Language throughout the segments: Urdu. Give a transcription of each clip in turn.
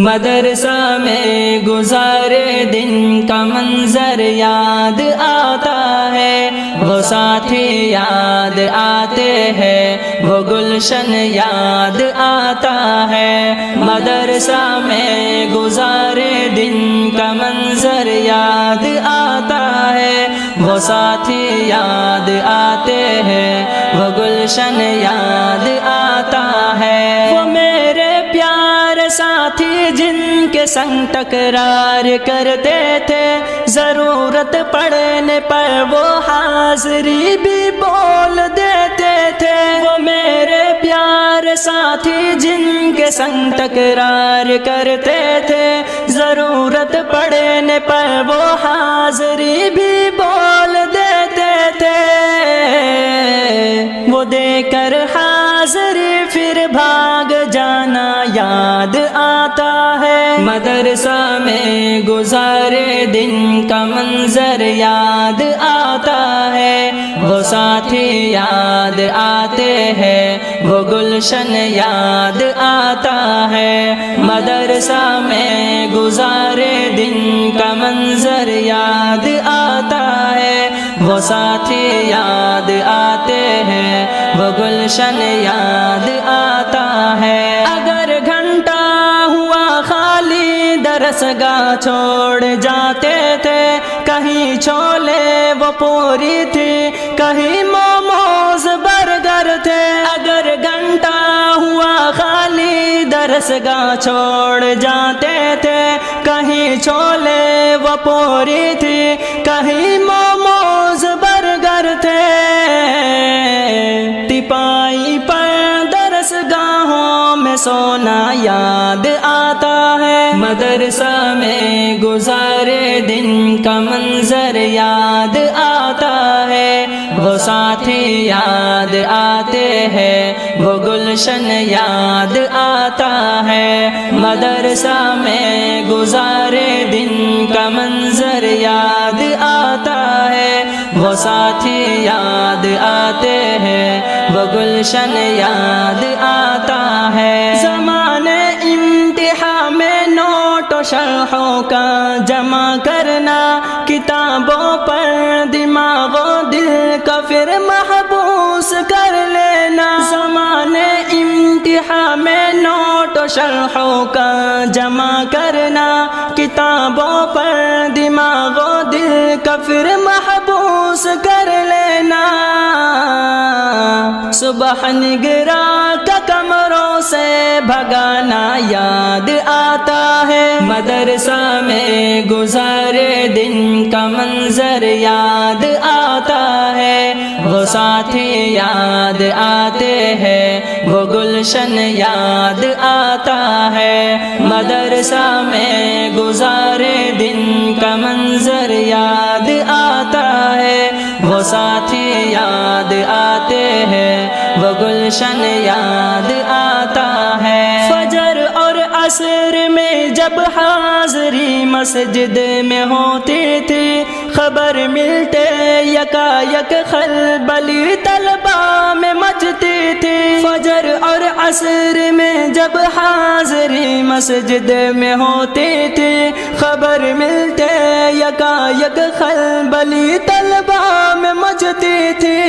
مدرسہ میں گزارے دن کا منظر یاد آتا ہے، وہ ساتھی یاد آتے ہیں، وہ گلشن یاد آتا ہے۔ مدرسہ میں گزارے دن کا منظر یاد آتا ہے، وہ ساتھی یاد آتے ہیں، وہ گلشن یاد آتا ہے۔ وہ میرے پیارے ساتھی جن کے سنگ ٹکرار کرتے تھے، ضرورت پڑنے پر وہ حاضری بھی بول دیتے تھے۔ وہ میرے پیارے ساتھی جن کے سنگ ٹکرار کرتے تھے، ضرورت پڑنے پر وہ حاضری بھی بول دیتے تھے۔ وہ دے کر حاضری پھر بھاگ جانا یاد آتا ہے۔ مدرسہ میں گزارے دن کا منظر یاد آتا ہے، وہ ساتھی یاد آتے ہیں، وہ گلشن یاد آتا ہے۔ مدرسہ میں گزارے دن کا منظر یاد آتا ہے، وہ ساتھی یاد آتے ہیں، وہ گلشن یاد آتا ہے۔ اگر گھنٹہ ہوا خالی درس گاہ چھوڑ جاتے تھے، کہیں چھولے وہ پوری تھی، کہیں موموز برگر تھے۔ اگر گھنٹہ ہوا خالی درس گاہ چھوڑ جاتے تھے، کہیں چھولے وہ پوری تھی، کہیں موموز برگر تھے۔ ٹپائی پر درس گاہوں میں سونا یاد آتا ہے۔ مدرسہ میں گزارے دن کا منظر یاد آتا ہے، وہ ساتھی یاد آتے ہیں، وہ گلشن یاد آتا ہے۔ مدرسہ میں گزارے دن کا منظر یاد آتا ہے، وہ ساتھی یاد آتے ہیں، وہ گلشن یاد آتا ہے۔ زمانے امتحان میں نوٹ و شرحوں کا جمع کرنا، کتابوں پر دماغ و دل کا پھر محبوس کر لینا۔ زمانے امتحان میں نوٹ و شرحوں کا جمع کرنا، کتابوں پر دماغ و دل کا پھر محبوس کر لینا۔ صبح نگراں کا کمروں سے بھگانا یاد آتا ہے۔ مدرسہ میں گزارے دن کا منظر یاد آتا ہے، وہ ساتھی یاد آتے ہیں، وہ گلشن یاد آتا ہے۔ مدرسہ میں گزارے دن کا منظر یاد آتا ہے، وہ ساتھی یاد آتے ہیں، وہ گلشن یاد آتا ہے۔ فجر اور عصر میں جب حاضری مسجد میں ہوتی تھی، خبر ملتے یکا یک خلبلی طلبہ میں مچتی تھی۔ فجر اور عصر میں جب حاضری مسجد میں ہوتی تھی، خبر ملتے یکا یک خلبلی طلبہ میں مچتی تھی۔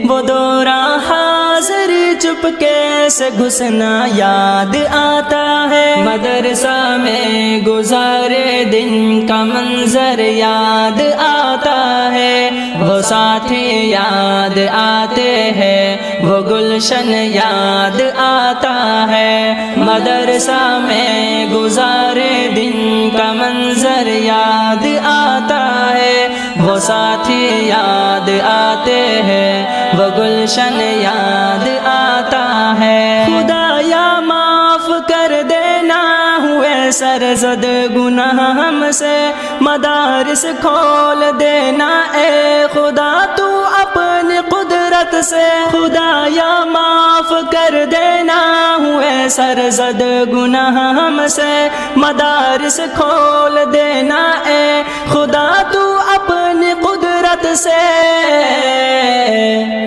وہ دوران حاضری چپکے سے گھسنا یاد آتا ہے۔ مدرسہ میں گزارے دن کا منظر یاد آتا ہے، وہ ساتھی یاد آتے ہیں، وہ گلشن یاد آتا ہے۔ مدرسہ میں گزارے دن کا منظر یاد آتا ہے، وہ ساتھی یاد آتے ہیں، وہ گلشن یاد آتا ہے۔ خدایا معاف کر دینا ہوئے سرزد گناہ ہم سے، مدارس کھول دینا اے خدا تو اپنی قدرت سے۔ خدایا معاف کر دینا ہوئے سرزد گناہ ہم سے، مدارس کھول دینا اے خدا تو اپنی قدرت سے۔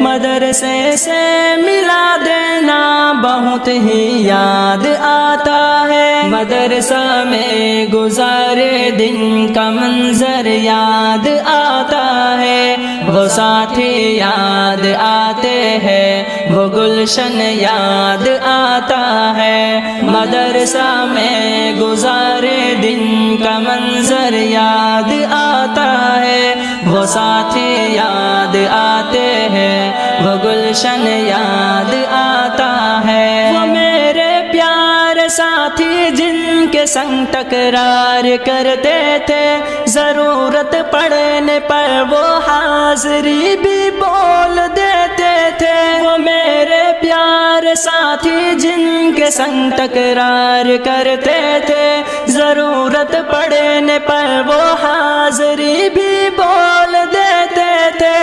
مدرسے سے ملا دینا بہت ہی یاد آتا ہے۔ مدرسہ میں گزارے دن کا منظر یاد آتا ہے، وہ ساتھی یاد آتے ہیں، وہ گلشن یاد آتا ہے۔ مدرسہ میں گزارے دن کا منظر یاد آتا ہے، وہ ساتھی یاد آتے ہیں، وہ گلشن یاد آتا ہے۔ وہ میرے پیارے ساتھی جن کے سنگ تکرار کرتے تھے، ضرورت پڑنے پر وہ حاضری بھی بول دیتے تھے۔ وہ میرے پیارے ساتھی جن کے سنگ تکرار کرتے تھے، ضرورت پڑنے پر وہ حاضری بھی بول دیتے تھے۔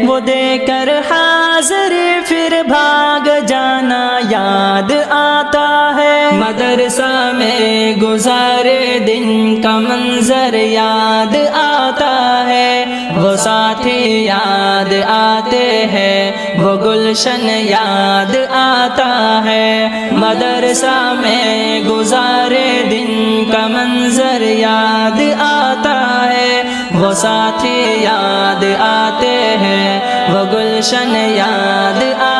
وہ دے کر حاضری پھر بھاگ جانا یاد آتا ہے۔ مدرسہ میں گزارے دن کا منظر یاد آتا ہے، وہ ساتھی یاد آتے ہیں، وہ گلشن یاد آتا ہے۔ مدرسہ میں گزارے دن کا منظر یاد آتا ہے، وہ ساتھی یاد آتے ہیں، وہ گلشن یاد آتا ہے۔